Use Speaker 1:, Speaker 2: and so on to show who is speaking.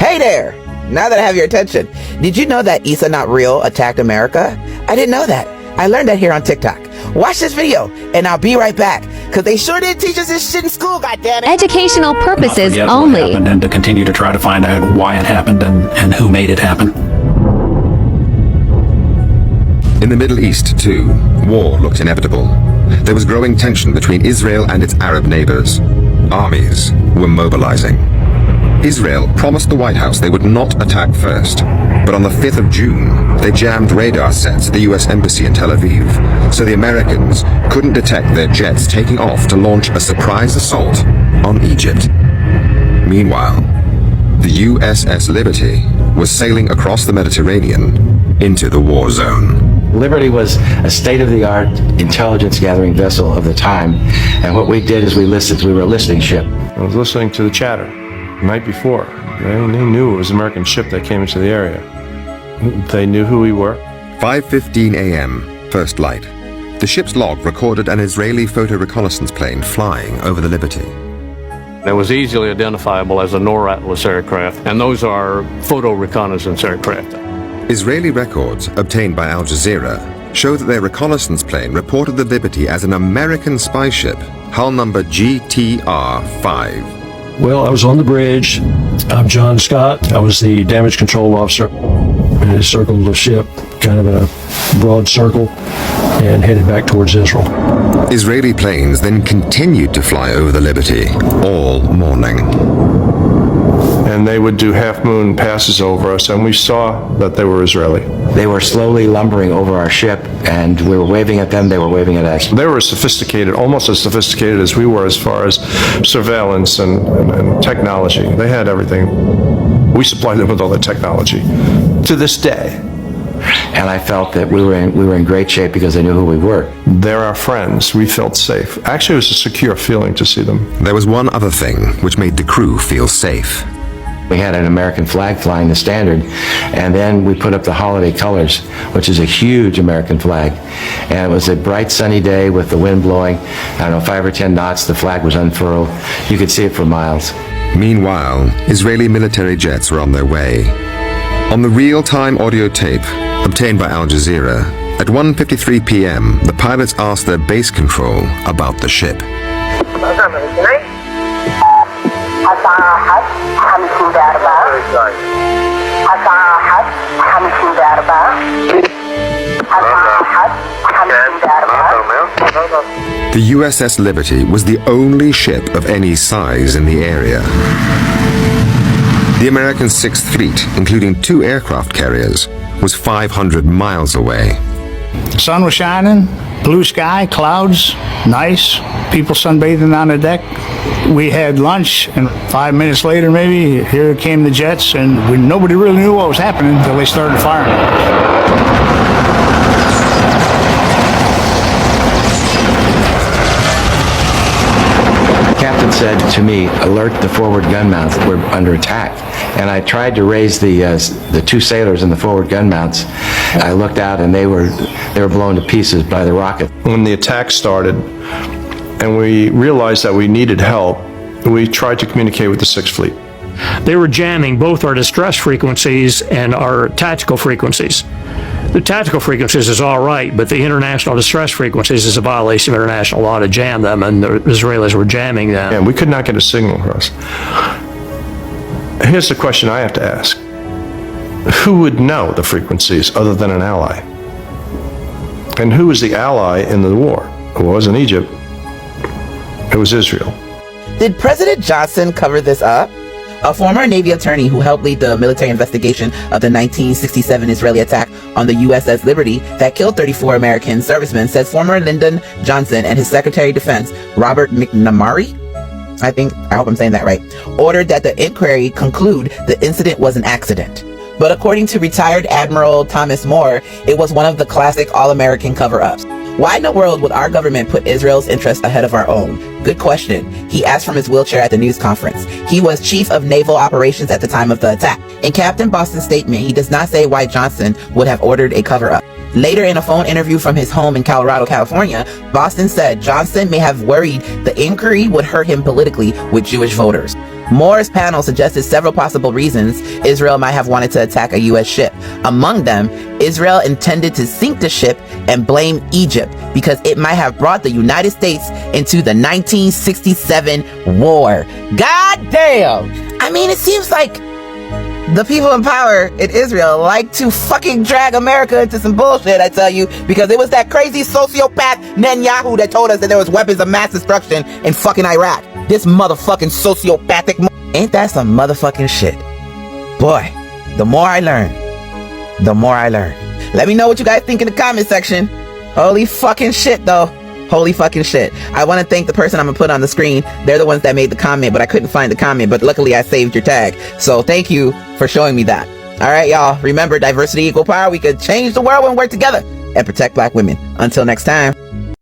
Speaker 1: Hey there! Now that I have your attention, did you know that Issa Not Real attacked America? I didn't know that. I learned that here on TikTok. Watch this video, and I'll be right back, because they sure didn't teach us this shit in school, goddammit!
Speaker 2: Educational purposes only.
Speaker 3: And to continue to try to find out why it happened and who made it happen.
Speaker 4: In the Middle East, too, war looked inevitable. There was growing tension between Israel and its Arab neighbors. Armies were mobilizing. Israel promised the White House they would not attack first, but on the 5th of June, they jammed radar sets at the U.S. Embassy in Tel Aviv, so the Americans couldn't detect their jets taking off to launch a surprise assault on Egypt. Meanwhile, the USS Liberty was sailing across the Mediterranean into the war zone.
Speaker 5: Liberty was a state-of-the-art intelligence-gathering vessel of the time, and what we did is we were a listening ship.
Speaker 6: I was listening to the chatter the night before. They knew it was an American ship that came into the area. They knew who we were.
Speaker 4: 5:15 a.m., first light. The ship's log recorded an Israeli photo reconnaissance plane flying over the Liberty.
Speaker 7: It was easily identifiable as a NOR-Atlas aircraft, and those are photo reconnaissance aircraft.
Speaker 4: Israeli records obtained by Al Jazeera show that their reconnaissance plane reported the Liberty as an American spy ship, hull number GTR-5.
Speaker 8: Well, I was on the bridge. I'm John Scott. I was the damage control officer. I circled the ship, kind of in a broad circle, and headed back towards Israel.
Speaker 4: Israeli planes then continued to fly over the Liberty all morning.
Speaker 6: And they would do half-moon passes over us, and we saw that they were Israeli.
Speaker 5: They were slowly lumbering over our ship, and we were waving at them, they were waving at us.
Speaker 6: They were sophisticated, almost as sophisticated as we were as far as surveillance and technology. They had everything. We supplied them with all the technology. To this day.
Speaker 5: And I felt that we were in great shape because they knew who we were.
Speaker 6: They're our friends. We felt safe. Actually, it was a secure feeling to see them.
Speaker 4: There was one other thing which made the crew feel safe.
Speaker 5: We had an American flag flying the standard, and then we put up the holiday colors, which is a huge American flag. And it was a bright sunny day with the wind blowing, I don't know, 5 or 10 knots, the flag was unfurled. You could see it for miles.
Speaker 4: Meanwhile, Israeli military jets were on their way. On the real-time audio tape obtained by Al Jazeera, at 1:53 p.m., the pilots asked their base control about the ship. The USS Liberty was the only ship of any size in the area. The American 6th Fleet, including 2 aircraft carriers, was 500 miles away.
Speaker 9: Sun was shining, blue sky, clouds, nice, people sunbathing on the deck. We had lunch, and 5 minutes later maybe, here came the jets, and nobody really knew what was happening until they started firing.
Speaker 5: The captain said to me, alert the forward gun mounts, we're under attack. And I tried to raise the 2 sailors in the forward gun mounts. I looked out and they were blown to pieces by the rocket.
Speaker 6: When the attack started and we realized that we needed help, we tried to communicate with the 6th Fleet.
Speaker 3: They were jamming both our distress frequencies and our tactical frequencies. The tactical frequencies is all right, but the international distress frequencies is a violation of international law to jam them, and the Israelis were jamming them.
Speaker 6: And we could not get a signal across. Here's the question I have to ask. Who would know the frequencies other than an ally? And who was the ally in the war? It wasn't Egypt. It was Israel.
Speaker 1: Did President Johnson cover this up? A former Navy attorney who helped lead the military investigation of the 1967 Israeli attack on the USS Liberty that killed 34 American servicemen says former Lyndon Johnson and his Secretary of Defense, Robert McNamara, I hope I'm saying that right, ordered that the inquiry conclude the incident was an accident. But according to retired Admiral Thomas Moore, it was one of the classic all-American cover-ups. Why in the world would our government put Israel's interests ahead of our own? Good question. He asked from his wheelchair at the news conference. He was chief of naval operations at the time of the attack. In Captain Boston's statement, he does not say why Johnson would have ordered a cover-up. Later, in a phone interview from his home in Colorado, California, Boston said Johnson may have worried the inquiry would hurt him politically with Jewish voters. Moore's panel suggested several possible reasons Israel might have wanted to attack a U.S. ship. Among them, Israel intended to sink the ship and blame Egypt because it might have brought the United States into the 1967 war. God damn! I mean, it seems like the people in power in Israel like to fucking drag America into some bullshit, I tell you, because it was that crazy sociopath Netanyahu that told us that there was weapons of mass destruction in fucking Iraq. This motherfucking sociopathic ain't that some motherfucking shit? Boy, the more I learn, the more I learn. Let me know what you guys think in the comment section. Holy fucking shit, though. Holy fucking shit. I want to thank the person I'm gonna put on the screen. They're the ones that made the comment, but I couldn't find the comment, but luckily I saved your tag. So thank you for showing me that. All right, y'all. Remember, diversity equal power. We could change the world when we work together and protect black women. Until next time.